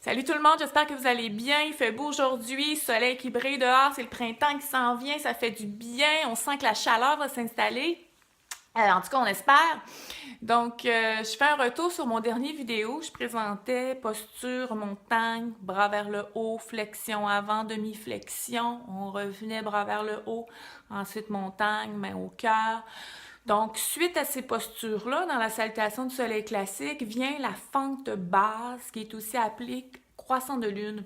Salut tout le monde, j'espère que vous allez bien. Il fait beau aujourd'hui, soleil qui brille dehors, c'est le printemps qui s'en vient, ça fait du bien. On sent que la chaleur va s'installer. En tout cas, on espère. Donc, je fais un retour sur mon dernier vidéo. Je présentais posture, montagne, bras vers le haut, flexion avant, demi-flexion. On revenait bras vers le haut. Ensuite, montagne, main au cœur. Donc, suite à ces postures-là, dans la salutation du soleil classique, vient la fente basse, qui est aussi appelée croissant de lune.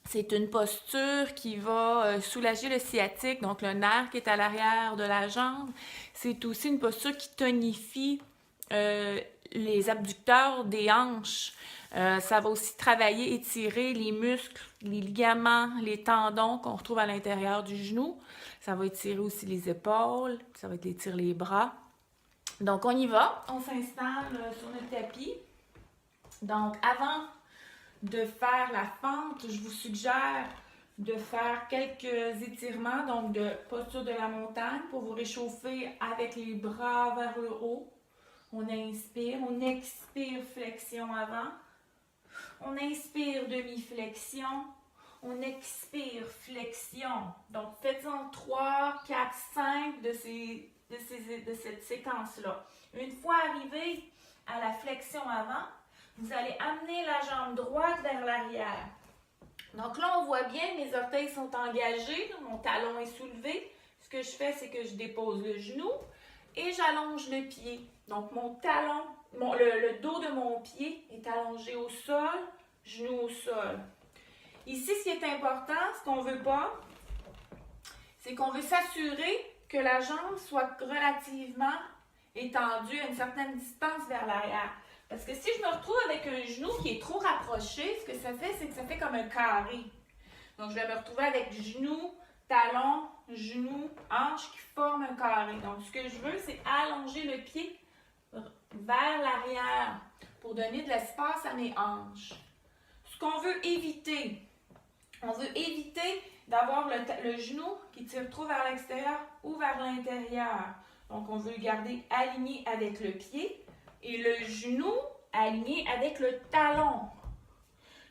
C'est une posture qui va soulager le sciatique, donc le nerf qui est à l'arrière de la jambe. C'est aussi une posture qui tonifie euh, les abducteurs des hanches. Ça va aussi travailler, étirer les muscles, les ligaments, les tendons qu'on retrouve à l'intérieur du genou. Ça va étirer aussi les épaules, ça va étirer les bras. Donc, on y va. On s'installe sur notre tapis. Donc, avant de faire la fente, je vous suggère de faire quelques étirements, donc de posture de la montagne pour vous réchauffer avec les bras vers le haut. On inspire, on expire, flexion avant. On inspire, demi-flexion. On expire, flexion. Donc, faites-en 3, 4, 5 de cette séquence-là. Une fois arrivé à la flexion avant, vous allez amener la jambe droite vers l'arrière. Donc là, on voit bien, mes orteils sont engagés, mon talon est soulevé. Ce que je fais, c'est que je dépose le genou et j'allonge le pied. Donc mon talon, le dos de mon pied est allongé au sol, genou au sol. Ici, ce qui est important, ce qu'on ne veut pas, c'est qu'on veut s'assurer que la jambe soit relativement étendue à une certaine distance vers l'arrière. Parce que si je me retrouve avec un genou qui est trop rapproché, ce que ça fait, c'est que ça fait comme un carré. Donc, je vais me retrouver avec genou, talon, genou, hanche qui forment un carré. Donc, ce que je veux, c'est allonger le pied vers l'arrière pour donner de l'espace à mes hanches. Ce qu'on veut éviter, on veut éviter d'avoir le genou qui tire trop vers l'extérieur ou vers l'intérieur. Donc, on veut le garder aligné avec le pied et le genou aligné avec le talon.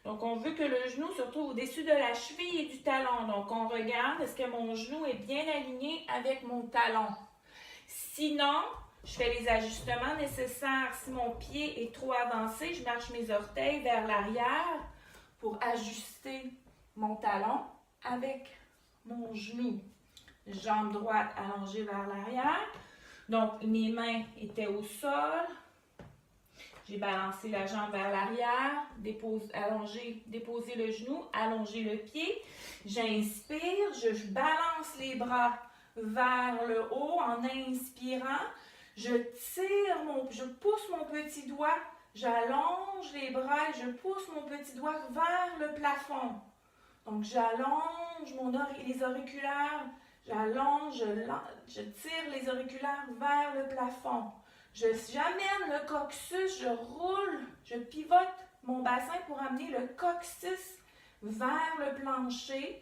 Donc, on veut que le genou se retrouve au-dessus de la cheville et du talon. Donc, on regarde, est-ce que mon genou est bien aligné avec mon talon? Sinon, je fais les ajustements nécessaires. Si mon pied est trop avancé, je marche mes orteils vers l'arrière pour ajuster mon talon avec mon genou. Jambe droite allongée vers l'arrière. Donc, mes mains étaient au sol. J'ai balancé la jambe vers l'arrière, déposer le genou, allonger le pied. J'inspire, je balance les bras vers le haut en inspirant. Je pousse mon petit doigt, j'allonge les bras et je pousse mon petit doigt vers le plafond. Donc, j'allonge les auriculaires, je tire les auriculaires vers le plafond. J'amène le coccyx, je roule, je pivote mon bassin pour amener le coccyx vers le plancher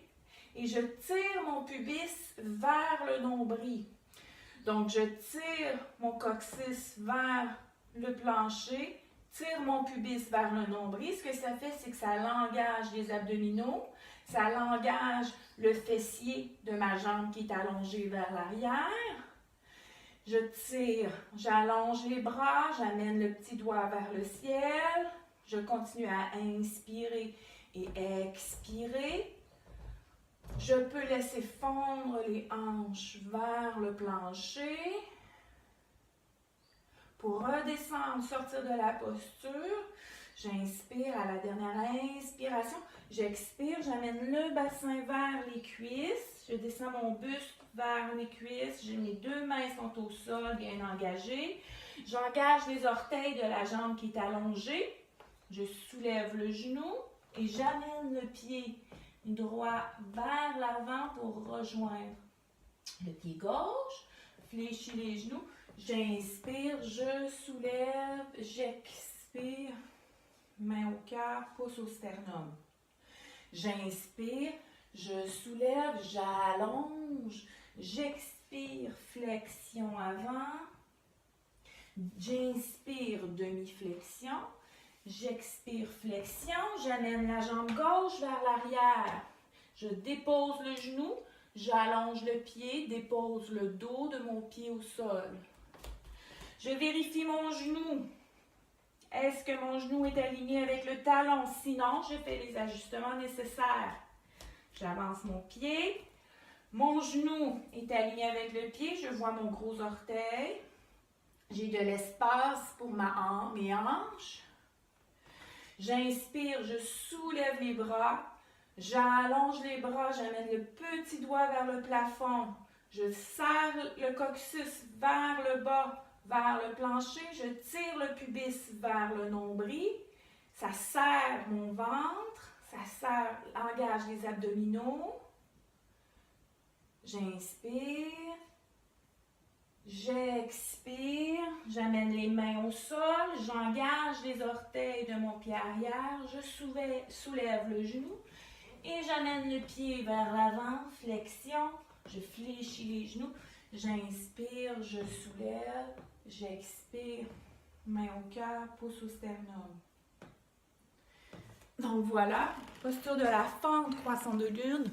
et je tire mon pubis vers le nombril. Donc, je tire mon coccyx vers le plancher, tire mon pubis vers le nombril. Ce que ça fait, c'est que ça l'engage les abdominaux, ça l'engage le fessier de ma jambe qui est allongée vers l'arrière. Je tire, j'allonge les bras, j'amène le petit doigt vers le ciel. Je continue à inspirer et expirer. Je peux laisser fondre les hanches vers le plancher. Pour redescendre, sortir de la posture, j'inspire à la dernière inspiration. J'expire, j'amène le bassin vers les cuisses. Je descends mon buste vers les cuisses. Mes deux mains sont au sol, bien engagées. J'engage les orteils de la jambe qui est allongée. Je soulève le genou et j'amène le pied droit vers l'avant pour rejoindre le pied gauche. Fléchis les genoux. J'inspire, je soulève, j'expire. Main au cœur, pouce au sternum. J'inspire, je soulève, j'allonge, j'expire, flexion avant. J'inspire, demi-flexion. J'expire, flexion. J'amène la jambe gauche vers l'arrière. Je dépose le genou. J'allonge le pied, dépose le dos de mon pied au sol. Je vérifie mon genou. Est-ce que mon genou est aligné avec le talon? Sinon, je fais les ajustements nécessaires. J'avance mon pied. Mon genou est aligné avec le pied. Je vois mon gros orteil. J'ai de l'espace pour mes hanches. J'inspire, je soulève les bras. J'allonge les bras, j'amène le petit doigt vers le plafond. Je serre le coccyx vers le bas, vers le plancher. Je tire le pubis vers le nombril. Ça serre mon ventre. Ça engage les abdominaux. J'inspire. J'expire. J'amène les mains au sol. J'engage les orteils de mon pied arrière. Je soulève le genou. Et j'amène le pied vers l'avant, flexion, je fléchis les genoux, j'inspire, je soulève, j'expire, main au cœur, pouce au sternum. Donc voilà, posture de la fente croissant de lune.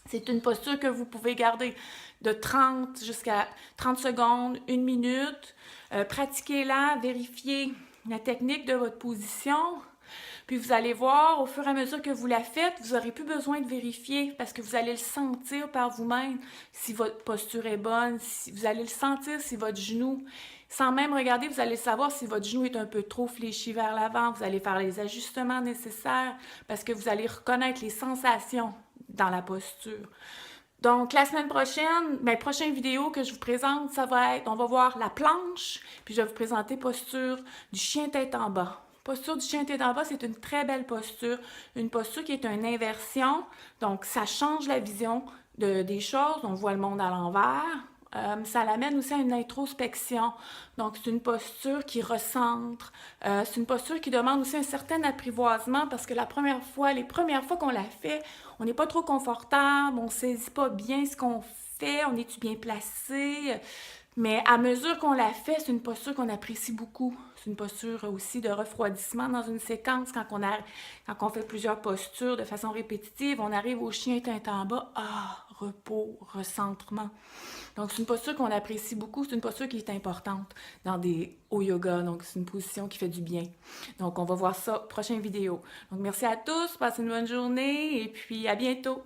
C'est une posture que vous pouvez garder de 30 jusqu'à 30 secondes, 1 minute. Pratiquez-la, vérifiez la technique de votre position. Puis vous allez voir, au fur et à mesure que vous la faites, vous n'aurez plus besoin de vérifier parce que vous allez le sentir par vous-même si votre posture est bonne, vous allez le sentir si votre genou, sans même regarder, vous allez savoir si votre genou est un peu trop fléchi vers l'avant. Vous allez faire les ajustements nécessaires parce que vous allez reconnaître les sensations dans la posture. Donc, la semaine prochaine, prochaine vidéo que je vous présente, ça va être, on va voir la planche, puis je vais vous présenter posture du chien tête en bas. Posture du chien tête en bas, c'est une très belle posture. Une posture qui est une inversion. Donc, ça change la vision des choses. On voit le monde à l'envers. Ça l'amène aussi à une introspection. Donc, c'est une posture qui recentre. C'est une posture qui demande aussi un certain apprivoisement parce que les premières fois qu'on la fait, on n'est pas trop confortable, on ne saisit pas bien ce qu'on fait, on est-tu bien placé. Mais à mesure qu'on la fait, c'est une posture qu'on apprécie beaucoup. C'est une posture aussi de refroidissement dans une séquence. Quand on fait plusieurs postures de façon répétitive, on arrive au chien tête en bas. Repos, recentrement. Donc, c'est une posture qu'on apprécie beaucoup. C'est une posture qui est importante au yoga. Donc, c'est une position qui fait du bien. Donc, on va voir ça prochaine vidéo. Donc, merci à tous. Passez une bonne journée et puis à bientôt.